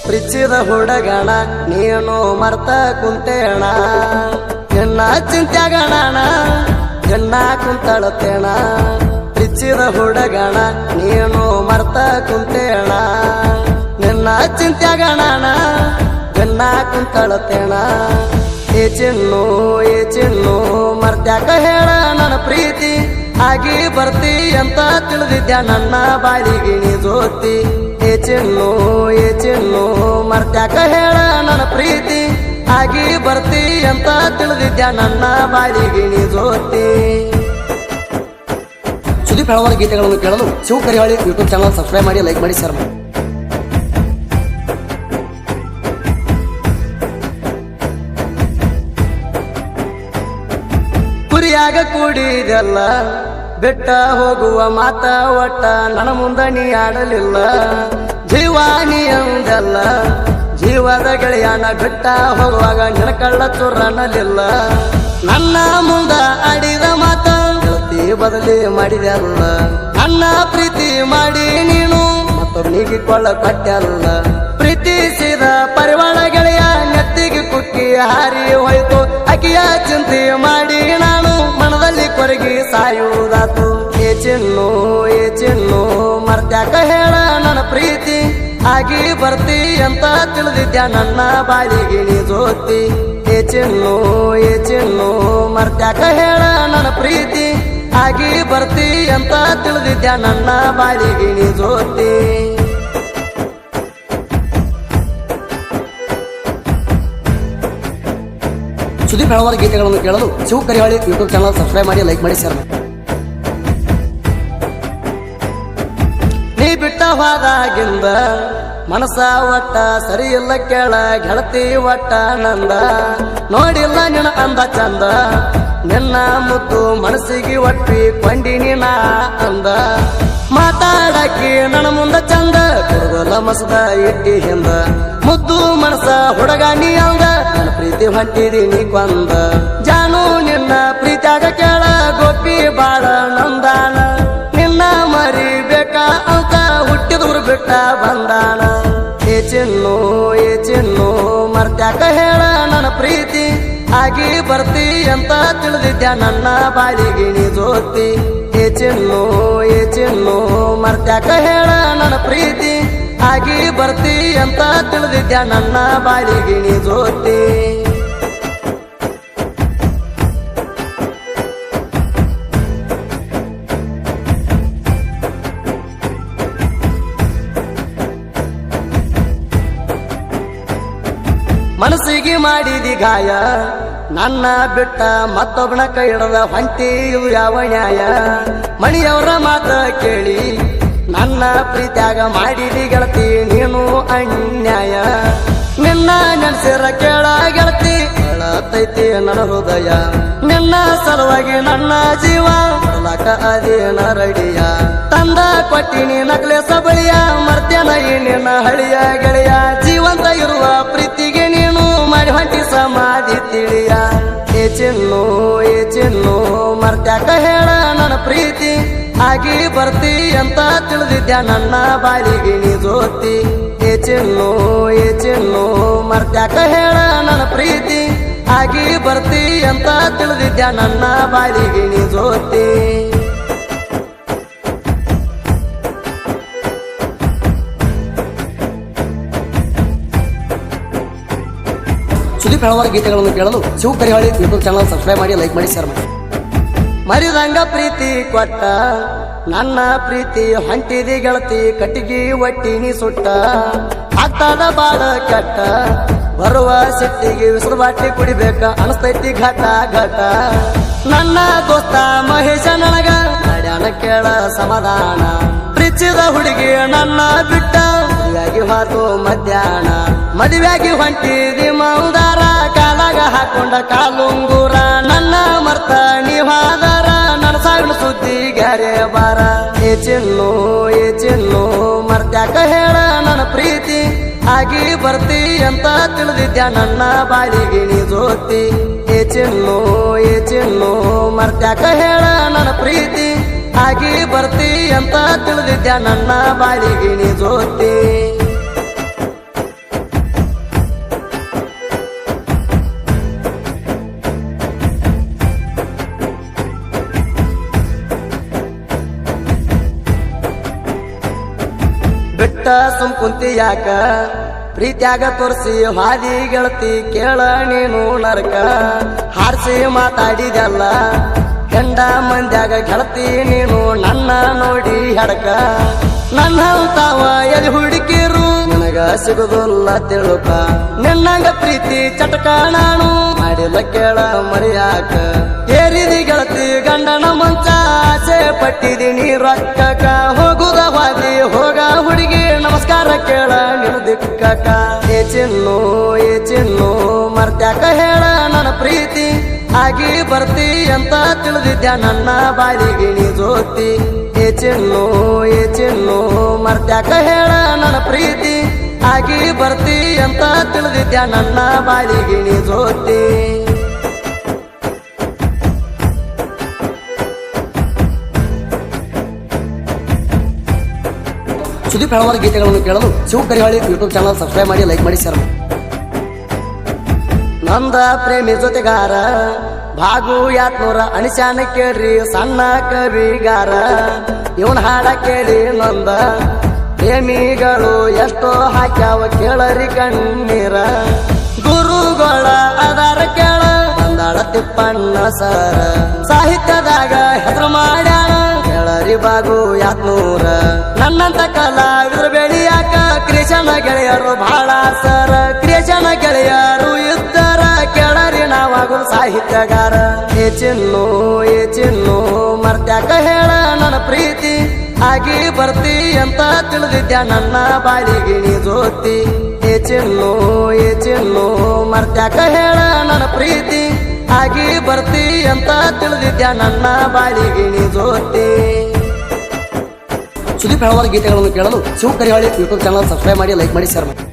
ಪ್ರೀತಿಸಿದ ಹುಡುಗಣ ನೀನು ಮರ್ತ ಕುಂತೇಣ ನಿನ್ನ ಚಿಂತ್ಯಾಗಣ ನಿನ್ನ ಕುಂತಳತೇಣ ಪ್ರೀತಿಸಿದ ಹುಡುಗಣ ನೀನು ಮರ್ತ ಕುಂತೇಣ ನಿನ್ನ ಚಿಂತ್ಯಾಗಣ ನಿನ್ನ ಕುಂತಳತೇಣ ಏ ಚಿನ್ನು ಮರ್ತ್ಯಾಕ ಹೇಳ ನನ್ನ ಪ್ರೀತಿ ಆಗಿ ಬರ್ತಿ ಅಂತ ತಿಳಿದಿದ್ಯಾ ನನ್ನ ಬಾಳಿಗೆ ನೀ ಜೋತಿ ಏ ಚಿನ್ನು ಮರ್ತ್ಯಾಕ ಹೇಳ ನನ್ನ ಪ್ರೀತಿ ಆಗಿ ಬರ್ತಿ ಅಂತ ತಿಳಿದಿದ್ಯಾ ನನ್ನ ಬಾಳಿಗೆ ನೀ ಜೋತಿ. ಸುದೀಪ್ ಹಳವಾರ ಗೀತೆಗಳನ್ನು ಕೇಳಲು Shiva Karihali YouTube channel subscribe ಮಾಡಿ, ಲೈಕ್ ಮಾಡಿ, ಶೇರ್ ಮಾಡಿ. ಕುರಿಯಾಗ ಕೂಡಿದೆಲ್ಲ ಬೆಟ್ಟ ಹೋಗುವ ಮಾತ ಒಟ್ಟ ನನ್ನ ಮುಂದ ನೀ ಆಡಲಿಲ್ಲ ಜೀವಾನಿ ಅಂದೆಲ್ಲ ಜೀವದ ಗೆಳೆಯನ ಬೆಟ್ಟ ಹೋಗುವಾಗ ನಿನ ಕಳ್ಳ ಚುರ್ರನಲಿಲ್ಲ ನನ್ನ ಮುಂದ ಆಡಿದ ಮಾತ ಗೆಳತಿ ಬದಲಿ ಮಾಡಿದೆಲ್ಲ ನನ್ನ ಪ್ರೀತಿ ಮಾಡಿ ನೀನು ಮತ್ತೊಬ್ನಿಗೆ ಕೊಳ್ಳ ಕಟ್ಟಲ್ಲ ಪ್ರೀತಿಸಿದ ಪರಿವಾಳ ಗೆಳೆಯ ನೆತ್ತಿಗೆ ಕುಕ್ಕಿ ಹಾರಿ ಹೋಯ್ತು ಅಕಿಯ ಚಿಂತೆ ಮಾಡಿ ನಾನು ಮನದಲ್ಲಿ ಕೊರಗಿ ಸಾಯುವುದಾತು. ಏ ಚಿನ್ನು ಮರ್ತ್ಯಾಕ ಹೇಳ ನನ್ನ ಪ್ರೀತಿ ಆಗಿ ಬರ್ತಿ ಅಂತ ತಿಳಿದಿದ್ಯಾ ನನ್ನ ಬಾಳಿಗೆ ನೀ ಜೋತಿ. ಏ ಚಿನ್ನು ಮರ್ತ್ಯಾಕ ಹೇಳ ನನ್ನ ಪ್ರೀತಿ ಆಗಿ ಬರ್ತಿ ಅಂತ ತಿಳಿದಿದ್ಯಾ ನನ್ನ ಬಾಳಿಗೆ ನೀ ಜೋತಿ. ಸುದೀಪ್ ಹಳವಾರ ಗೀತೆಗಳನ್ನು ಕೇಳಲು Shiva Karihali YouTube channel subscribe ಮಾಡಿ, ಲೈಕ್ ಮಾಡಿ, ಶೇರ್ ಮಾಡಿ. ನೀ ಬಿಟ್ಟ ಹೋದಾಗಿಂದ ಮನಸ ಒಟ್ಟ ಸರಿ ಇಲ್ಲ ಕೇಳ ಗೆಳತಿ ಒಟ್ಟ ನಂದ ನೋಡಿಲ್ಲ ನಿನ್ನ ಅಂದ ಚಂದ ನಿನ್ನ ಮುದ್ದು ಮನಸ್ಸಿಗೆ ಒಟ್ಟಿ ಕೊಂಡಿನಿ ನಾ ಅಂದ ಮಾತಾಡಕಿ ನನ್ನ ಮುಂದ ಚಂದ ಕುರುಗಲ ಮಸದ ಇಟ್ಟಿ ಹಿಂದ ಮುದ್ದು ಮನಸ ಹುಡುಗ ನೀ ಅಂದ ನನ್ನ ಪ್ರೀತಿ ಹೊಂಟಿದೀನಿ ಕೊಂದ ಜಾನು ನಿನ್ನ ಪ್ರೀತಿಯಾಗ ಕೇಳ ಗೋಪಿ ಬಾಳ ನಂದಾನ ನಿನ್ನ ಮರಿಬೇಕ ಅಂತ ಹುಟ್ಟಿದೂರು ಬಿಟ್ಟ ಬಂದಾನ. ಏ ಚಿನ್ನು ಮರ್ತ್ಯಾಕ ಹೇಳ ನನ್ನ ಪ್ರೀತಿ ಆಗಿ ಬರ್ತಿ ಅಂತ ತಿಳಿದಿದ್ಯಾ ನನ್ನ ಬಾಳಿಗೆ ನೀ ಜೋತಿ. ಏ ಚಿನ್ನು ಮರ್ತ್ಯಾಕ ಹೇಳ ನನ್ನ ಪ್ರೀತಿ ಆಗಿ ಬರ್ತಿ ಅಂತ ತಿಳಿದಿದ್ಯಾ ನನ್ನ ಬಾಳಿಗೆ ನೀ ಜೋತಿ. ಮನಸ್ಸಿಗೆ ಮಾಡಿದಿ ಗಾಯ ನನ್ನ ಬಿಟ್ಟ ಮತ್ತೊಬ್ಬನ ಕೈ ಹಿಡದ ಹೊಂಟಿಯು ಯಾವ ನ್ಯಾಯ ಮಣಿಯವರ ಮಾತ ಕೇಳಿ ನನ್ನ ಪ್ರೀತ್ಯಾಗ ಮಾಡಿದಿ ಗೆಳತಿ ನೀನು ಅನ್ಯಾಯ ನಿನ್ನ ನೆನ್ಸಿರ ಕೇಳ ಗೆಳತಿ ಅಳತೈತಿ ನನ್ನ ಹೃದಯ ನಿನ್ನ ಸಲುವಾಗಿ ನನ್ನ ಜೀವ ಕೊಡಲಾಕ ಅದೇನ ರಡಿಯ ತಂದ ಕೊಟ್ಟಿನಿ ನಕ್ಲೇಸ ಬಳಿಯ ಮರ್ತೇನ ನಿನ್ನ ಹಳಿಯ ಗೆಳೆಯ ಜೀವಂತ ಇರುವ ಪ್ರೀತಿಗೆ ನೀನು ಮಾಡಿ ಹೊಂಟಿ ಸಮಾಧಿ ತಿಳಿಯ. ಏ ಚಿನ್ನು ಮರ್ತ್ಯಾಕ ಹೇಳ ನನ್ನ ಪ್ರೀತಿ ಆಗಿ ಬರ್ತಿ ಅಂತ ತಿಳಿದಿದ್ಯಾ ನನ್ನ ಬಾಳಿಗೆ ನೀ ಜೋತಿ. ಏ ಚಿನ್ನು ಮರ್ತ್ಯಾಕ ಹೇಳ ನನ್ನ ಪ್ರೀತಿ ಆಗಿ ಬರ್ತಿ ಅಂತ ತಿಳಿದಿದ್ಯಾ ನನ್ನ ಬಾಳಿಗೆ ನೀ ಜೋತಿ. ಸುದೀಪ್ ಹಳವಾರ ಗೀತೆಗಳನ್ನು ಕೇಳಲು Shiva Karihali YouTube channel subscribe ಮಾಡಿ, ಲೈಕ್ ಮಾಡಿ, ಶೇರ್ ಮಾಡಿ. ಮರಿದಂಗ ಪ್ರೀತಿ ಕೊಟ್ಟ ನನ್ನ ಪ್ರೀತಿ ಹೊಂಟಿದಿ ಗೆಳತಿ ಕಟ್ಟಿಗೆ ಒಟ್ಟಿನಿ ಸುಟ್ಟ ಆಗ್ತದ ಬಾಳ ಕೆಟ್ಟ ಬರುವ ಸಿಟ್ಟಿಗೆ ವಿಸರು ಬಾಟಿ ಕುಡಿಬೇಕ ಅನಸ್ತೈತಿ ಘಟ ಘಟ ನನ್ನ ದೋಸ್ತ ಮಹೇಶ ನನಗ ನಡ್ಯಾನ ಕೇಳ ಸಮಾಧಾನ ಪ್ರೀತಿಸಿದ ಹುಡುಗಿ ನನ್ನ ಬಿಟ್ಟ ಮದುವೆಯಾಗಿ ಹಾತು ಮಧ್ಯಾಹ್ನ ಮದುವೆಯಾಗಿ ಹೊಂಟಿದಿ ಮೌದಾರ ಕಾಲಾಗ ಹಾಕೊಂಡ ಕಾಲುಂಗೂರ ನನ್ನ ಮರ್ತ ನೀವಾದಾರ ನನ್ನ ಸಾವಿನ ಸುದ್ದಿ ಗ್ಯಾರೆ ಬಾರ. ಏ ಚಿನ್ನು ಮರ್ತ್ಯಾಕ ಹೇಳ ನನ್ನ ಪ್ರೀತಿ ಆಗಿ ಬರ್ತಿ ಅಂತ ತಿಳಿದಿದ್ಯಾ ನನ್ನ ಬಾಳಿಗೆ ನೀ ಜೋತಿ. ಏ ಚಿನ್ನು ಮರ್ತ್ಯಾಕ ಹೇಳ ನನ್ನ ಪ್ರೀತಿ ಆಗಿ ಬರ್ತಿ ಅಂತ ತಿಳಿದಿದ್ಯಾ ನನ್ನ ಬಾಳಿಗೆ ನೀ ಜೋತಿ. ಬಿಟ್ಟ ಸುಮ್ ಕುಂತಿ ಯಾಕ ಪ್ರೀತ್ಯಾಗ ತೋರಿಸಿ ಹಾದಿ ಗೆಳತಿ ಕೇಳ ನೀನು ನರಕ ಹಾರಿಸಿ ಮಾತಾಡಿದಲ್ಲ ಗಂಡ ಮಂದ್ಯಾಗ ಗೆಳತಿ ನೀನು ನನ್ನ ನೋಡಿ ಹಡಕ ನನ್ನ ತಾವ ಎಲ್ಲಿ ಹುಡುಕಿರು ನನಗ ಸಿಗುದಿಲ್ಲ ತಿಳುಕ ನಿನ್ನಂಗ ಪ್ರೀತಿ ಚಟಕ ನಾನು ಮಾಡಿಲ್ಲ ಕೇಳ ಮರಿಯಾಕ ಏರಿದಿ ಗೆಳತಿ ಗಂಡನ ಮಂಚ ಆಸೆ ಪಟ್ಟಿದೀನಿ ರೊಕ್ಕಕ ಹೋಗುದ ವಾದಿ ಹೋಗ ಹುಡುಗಿ ನಮಸ್ಕಾರ ಕೇಳ ನಿನ್ನ ದಿಕ್ಕಕ ಏ ಚಿನ್ನು ಮರ್ತ್ಯಾಕ ಹೇಳ ನನ್ನ ಪ್ರೀತಿ ಆಗಿ ಬರ್ತಿ ಅಂತ ತಿಳಿದಿದ್ಯ ನನ್ನ ಬಾಳಿಗೆ ನೀ ಜೋತಿ ಏ ಚಿನ್ನು ಮರ್ತ್ಯಾಕ ಹೇಳ ನನ್ನ ಪ್ರೀತಿ ಆಗಿ ಬರ್ತಿ ಅಂತ ತಿಳಿದಿದ್ಯ ನನ್ನ ಬಾಳಿಗೆ ನೀ ಜೋತಿ ಸುದೀಪ್ ಹಲವಾರು ಗೀತೆಗಳನ್ನು ಕೇಳಲು Shiva Karihali YouTube channel subscribe ಮಾಡಿ ಲೈಕ್ ಮಾಡಿ ಶೇರ್ ಮಾಡಿ. ನಂದ ಪ್ರೇಮಿ ಜೊತೆಗಾರ ಭಾಗು ಯಾತ್ನೂರ ಅನಿಶಾನ ಕೇಳ್ರಿ ಸಣ್ಣ ಕವಿಗಾರ ಇವನ್ ಹಾಡ ಕೇಳಿ ನಂದ ಪ್ರೇಮಿಗಳು ಎಷ್ಟೋ ಹಾಕ್ಯಾವ ಕೇಳರಿ ಕಣ್ಣೀರ ಗುರುಗಳ ಆಧಾರ ಕೇಳ ಬಂದಾಳ ತಿಪ್ಪಣ್ಣ ಸರ ಸಾಹಿತ್ಯದಾಗ ಹೆಸರು ಮಾಡ್ಯಾಳ ಕೇಳರಿ ಬಾಗು ಯಾತ್ನೂರ ನನ್ನಂತ ಕಲಾವಿದ್ರು ಬೆಳಿಯಾಕ ಕ್ರಿಶನ ಗೆಳೆಯರು ಬಹಳ ಸರ ಕ್ರಿಶನ ಗೆಳೆಯರು ಇದ್ದರ ಕೇಳರಿ ನಾವಾಗು ಸಾಹಿತ್ಯಗಾರ ಏ ಚಿನ್ನು ಮರ್ತ್ಯಾಕ ಹೇಳ ನನ್ನ ಪ್ರೀತಿ ಆಗಿ ಬರ್ತಿ ಅಂತ ತಿಳಿದಿದ್ಯ ನನ್ನ ಬಾಳಿಗೆ ನೀ ಜೋತಿ ಏ ಚಿನ್ನು ಮರ್ತ್ಯಾಕ ಹೇಳ ನನ್ನ ಪ್ರೀತಿ ಆಗಿ ಬರ್ತಿ ಅಂತ ತಿಳಿದಿದ್ಯ ನನ್ನ ಬಾಳಿಗೆ ನೀ ಜೋತಿ ಸುದೀಪ್ ಹಲವಾರು ಗೀತೆಗಳನ್ನು ಕೇಳಲು Shiva Karihali YouTube channel subscribe ಮಾಡಿ ಲೈಕ್ ಮಾಡಿ ಶೇರ್ ಮಾಡಿ.